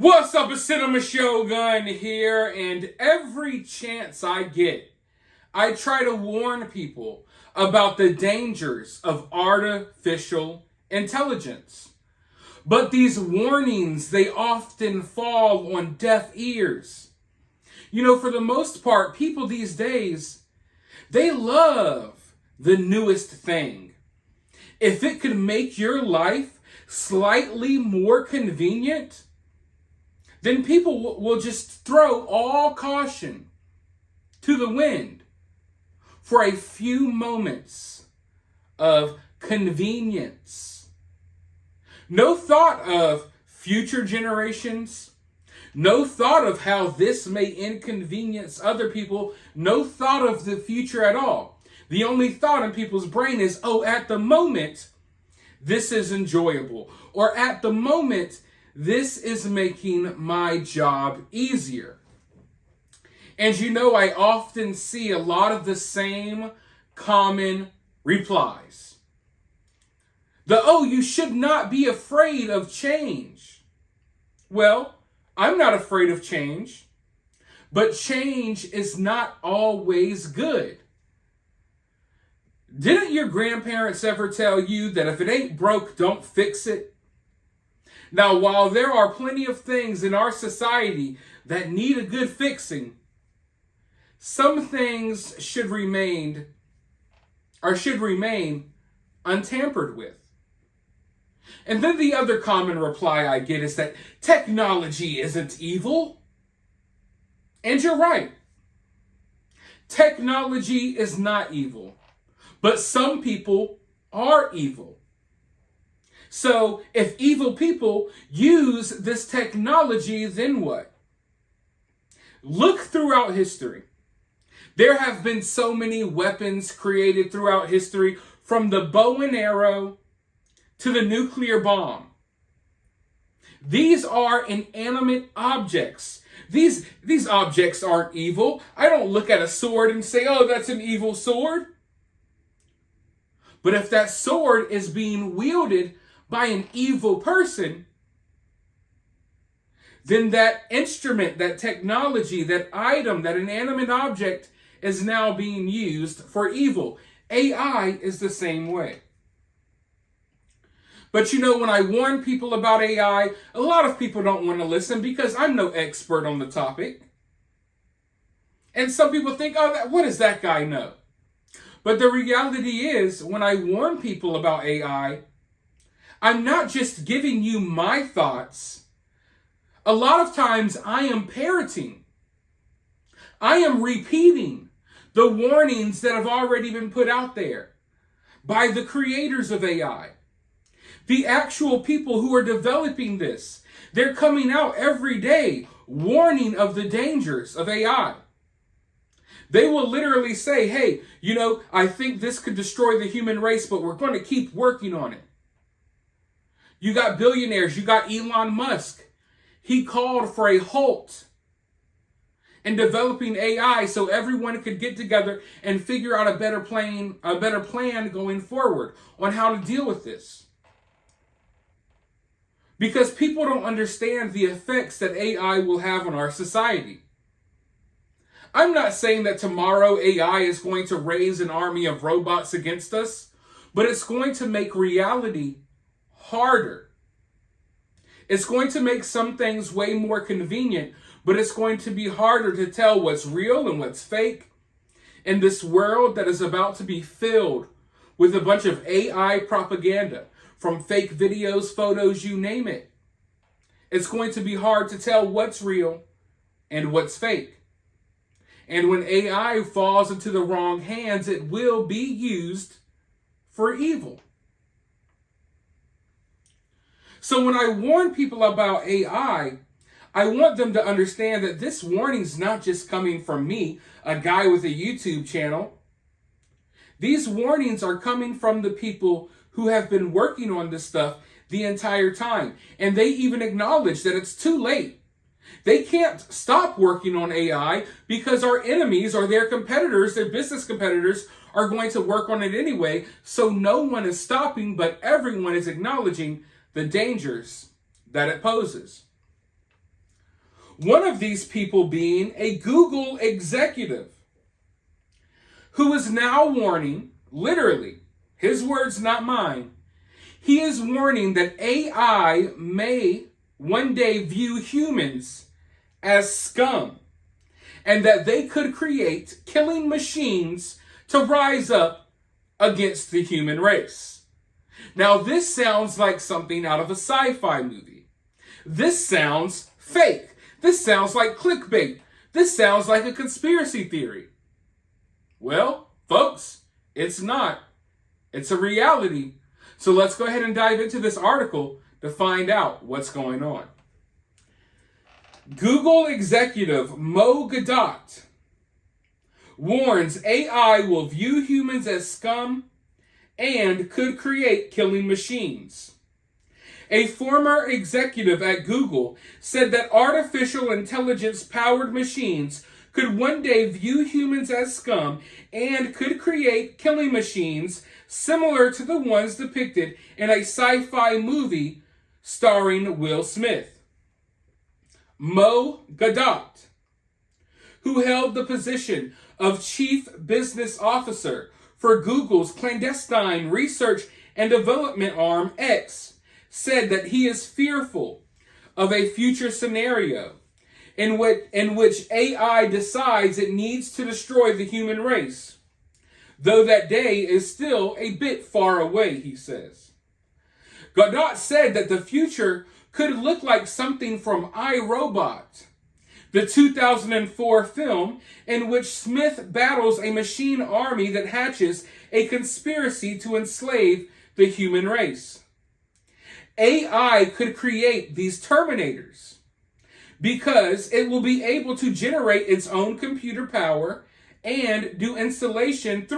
What's up, it's Cinema Shogun here, and every chance I get, I try to warn people about the dangers of artificial intelligence. But these warnings, they often fall on deaf ears. For the most part, people these days, they love the newest thing. If it could make your life slightly more convenient, then people will just throw all caution to the wind for a few moments of convenience. No thought of future generations, no thought of how this may inconvenience other people, no thought of the future at all. The only thought in people's brain is, at the moment, this is enjoyable. Or at the moment, this is making my job easier. And I often see a lot of the same common replies. You should not be afraid of change. Well, I'm not afraid of change, but change is not always good. Didn't your grandparents ever tell you that if it ain't broke, don't fix it? Now, while there are plenty of things in our society that need a good fixing, some things should remain untampered with. And then the other common reply I get is that technology isn't evil. And you're right. Technology is not evil, but some people are evil. So if evil people use this technology, then what? Look throughout history. There have been so many weapons created throughout history, from the bow and arrow to the nuclear bomb. These are inanimate objects. These objects aren't evil. I don't look at a sword and say, that's an evil sword. But if that sword is being wielded by an evil person, then that instrument, that technology, that item, that inanimate object is now being used for evil. AI is the same way. But when I warn people about AI, a lot of people don't want to listen because I'm no expert on the topic. And some people think, what does that guy know? But the reality is, when I warn people about AI, I'm not just giving you my thoughts. A lot of times I am parroting. I am repeating the warnings that have already been put out there by the creators of AI. The actual people who are developing this. They're coming out every day warning of the dangers of AI. They will literally say, hey, I think this could destroy the human race, but we're going to keep working on it. You got billionaires. You got Elon Musk. He called for a halt in developing AI so everyone could get together and figure out a better plan going forward on how to deal with this. Because people don't understand the effects that AI will have on our society. I'm not saying that tomorrow AI is going to raise an army of robots against us, but it's going to make reality harder. It's going to make some things way more convenient, but it's going to be harder to tell what's real and what's fake in this world that is about to be filled with a bunch of AI propaganda, from fake videos, photos, you name it. It's going to be hard to tell what's real and what's fake. And when AI falls into the wrong hands, it will be used for evil. So when I warn people about AI, I want them to understand that this warning's not just coming from me, a guy with a YouTube channel. These warnings are coming from the people who have been working on this stuff the entire time. And they even acknowledge that it's too late. They can't stop working on AI because our enemies or their competitors, their business competitors, are going to work on it anyway. So no one is stopping, but everyone is acknowledging the dangers that it poses. One of these people being a Google executive who is now warning, literally, his words, not mine, he is warning that AI may one day view humans as scum and that they could create killing machines to rise up against the human race. Now, this sounds like something out of a sci-fi movie. This sounds fake. This sounds like clickbait. This sounds like a conspiracy theory. Well, folks, it's not. It's a reality. So let's go ahead and dive into this article to find out what's going on. Google executive Mo Gadot warns AI will view humans as scum and could create killing machines. A former executive at Google said that artificial intelligence-powered machines could one day view humans as scum and could create killing machines similar to the ones depicted in a sci-fi movie starring Will Smith. Mo Gadot, who held the position of Chief Business Officer for Google's clandestine research and development arm, X, said that he is fearful of a future scenario in which AI decides it needs to destroy the human race, though that day is still a bit far away, he says. Gadot said that the future could look like something from I, Robot, the 2004 film in which Smith battles a machine army that hatches a conspiracy to enslave the human race. AI could create these Terminators because it will be able to generate its own computer power and do installations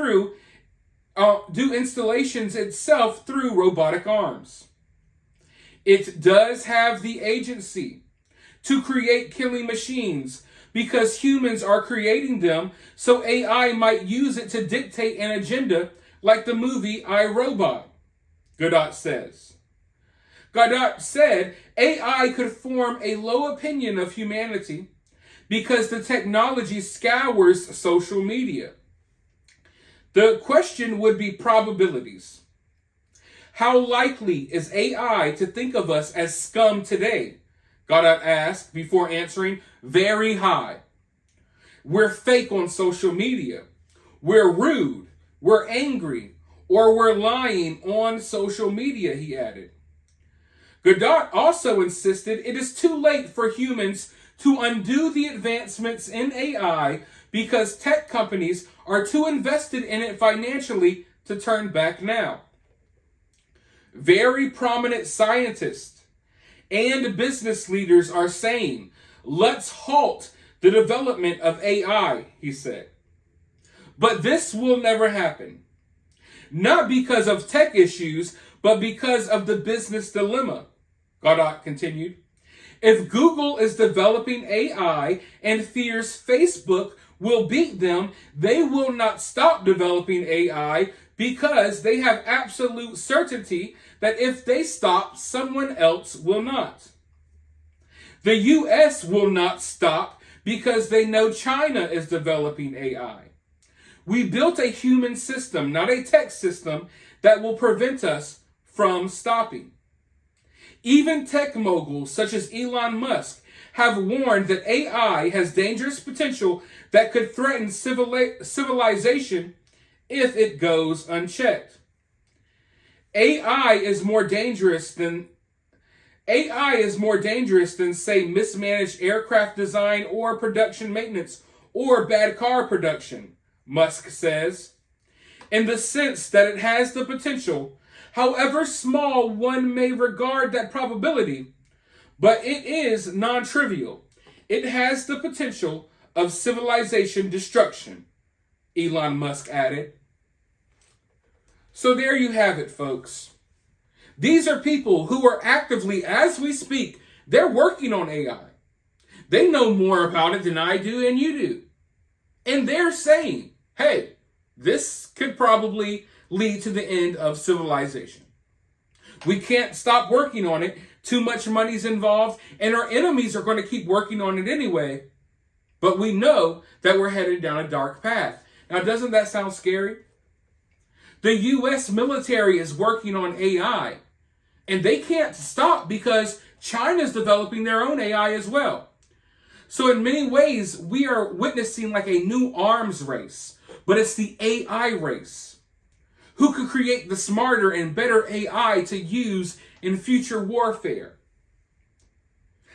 itself through robotic arms. It does have the agency to create killing machines because humans are creating them, so AI might use it to dictate an agenda like the movie I, Robot, Gadot says. Gadot said AI could form a low opinion of humanity because the technology scours social media. The question would be probabilities. How likely is AI to think of us as scum today? Gadot asked before answering, very high. We're fake on social media. We're rude. We're angry. Or we're lying on social media, he added. Gadot also insisted it is too late for humans to undo the advancements in AI because tech companies are too invested in it financially to turn back now. Very prominent scientists and business leaders are saying, let's halt the development of AI, he said. But this will never happen. Not because of tech issues, but because of the business dilemma, Gadot continued. If Google is developing AI and fears Facebook will beat them, they will not stop developing AI because they have absolute certainty that if they stop, someone else will not. The US will not stop because they know China is developing AI. We built a human system, not a tech system, that will prevent us from stopping. Even tech moguls such as Elon Musk have warned that AI has dangerous potential that could threaten civilization if it goes unchecked. AI is more dangerous than, say, mismanaged aircraft design or production maintenance or bad car production, Musk says, in the sense that it has the potential, however small one may regard that probability, but it is non-trivial. It has the potential of civilization destruction, Elon Musk added. So there you have it, folks. These are people who are actively, as we speak, they're working on AI. They know more about it than I do and you do. And they're saying, hey, this could probably lead to the end of civilization. We can't stop working on it Too much money's involved, and our enemies are going to keep working on it anyway. But we know that we're headed down a dark path. Now, doesn't that sound scary? The U.S. military is working on AI, and they can't stop because China's developing their own AI as well. So in many ways, we are witnessing like a new arms race, but it's the AI race. Who could create the smarter and better AI to use in future warfare?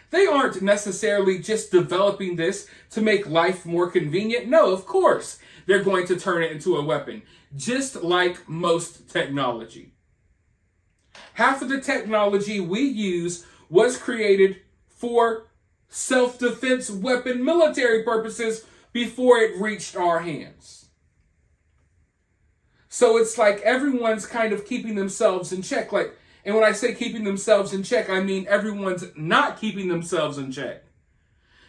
They aren't necessarily just developing this to make life more convenient. No, of course, they're going to turn it into a weapon, just like most technology. Half of the technology we use was created for self-defense weapon military purposes before it reached our hands. So it's like everyone's kind of keeping themselves in check. And when I say keeping themselves in check, I mean everyone's not keeping themselves in check.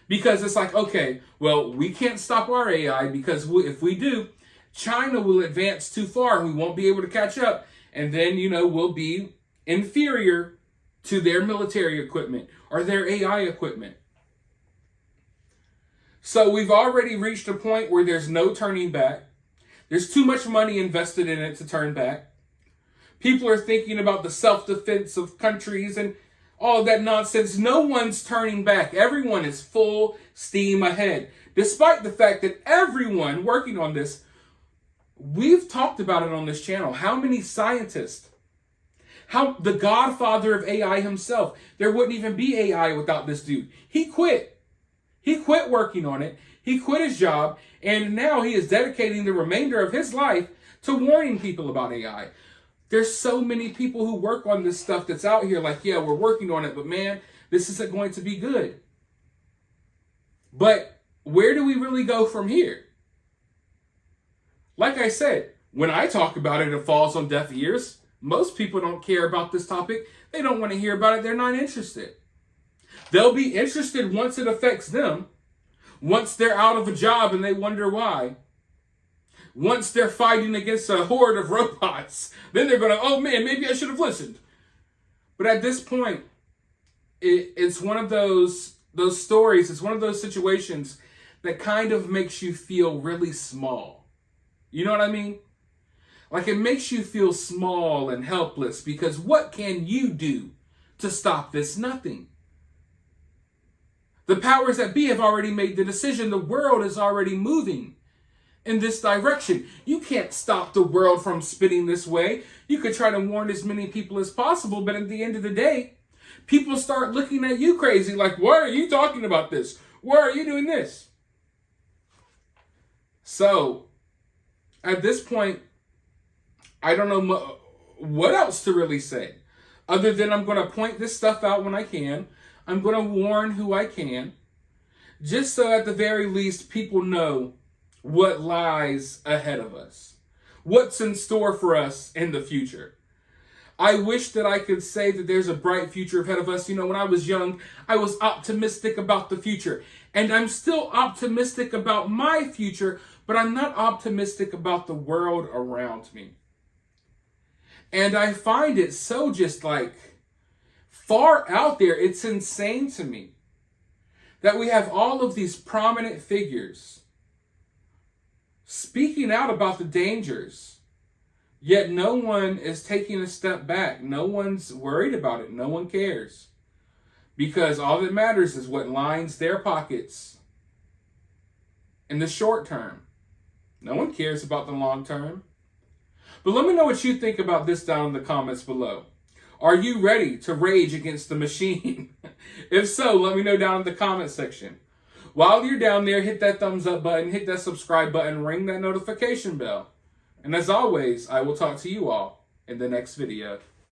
Because it's like, okay, well, we can't stop our AI because if we do, China will advance too far and we won't be able to catch up. And then, we'll be inferior to their military equipment or their AI equipment. So we've already reached a point where there's no turning back. There's too much money invested in it to turn back. People are thinking about the self-defense of countries and all that nonsense. No one's turning back. Everyone is full steam ahead. Despite the fact that everyone working on this, we've talked about it on this channel. How many scientists? How the godfather of AI himself. There wouldn't even be AI without this dude. He quit. He quit working on it. He quit his job. And now he is dedicating the remainder of his life to warning people about AI. There's so many people who work on this stuff that's out here like, yeah, we're working on it, but man, this isn't going to be good. But where do we really go from here? Like I said, when I talk about it, it falls on deaf ears. Most people don't care about this topic. They don't want to hear about it. They're not interested. They'll be interested once it affects them. Once they're out of a job and they wonder why. Once they're fighting against a horde of robots, then they're going to, oh man, maybe I should have listened. But at this point, it's one of those stories, it's one of those situations that kind of makes you feel really small. You know what I mean? Like it makes you feel small and helpless because what can you do to stop this? Nothing. The powers that be have already made the decision. The world is already moving in this direction. You can't stop the world from spinning this way. You could try to warn as many people as possible, but at the end of the day, people start looking at you crazy like, why are you talking about this? Why are you doing this? So, at this point, I don't know what else to really say. Other than I'm going to point this stuff out when I can. I'm going to warn who I can. Just so at the very least, people know what lies ahead of us. What's in store for us in the future. I wish that I could say that there's a bright future ahead of us. When I was young, I was optimistic about the future. And I'm still optimistic about my future, but I'm not optimistic about the world around me. And I find it so just like far out there. It's insane to me that we have all of these prominent figures speaking out about the dangers, yet no one is taking a step back. No one's worried about it. No one cares. Because all that matters is what lines their pockets in the short term. No one cares about the long term. But let me know what you think about this down in the comments below. Are you ready to rage against the machine? If so, let me know down in the comment section. While you're down there, hit that thumbs up button, hit that subscribe button, ring that notification bell. And as always, I will talk to you all in the next video.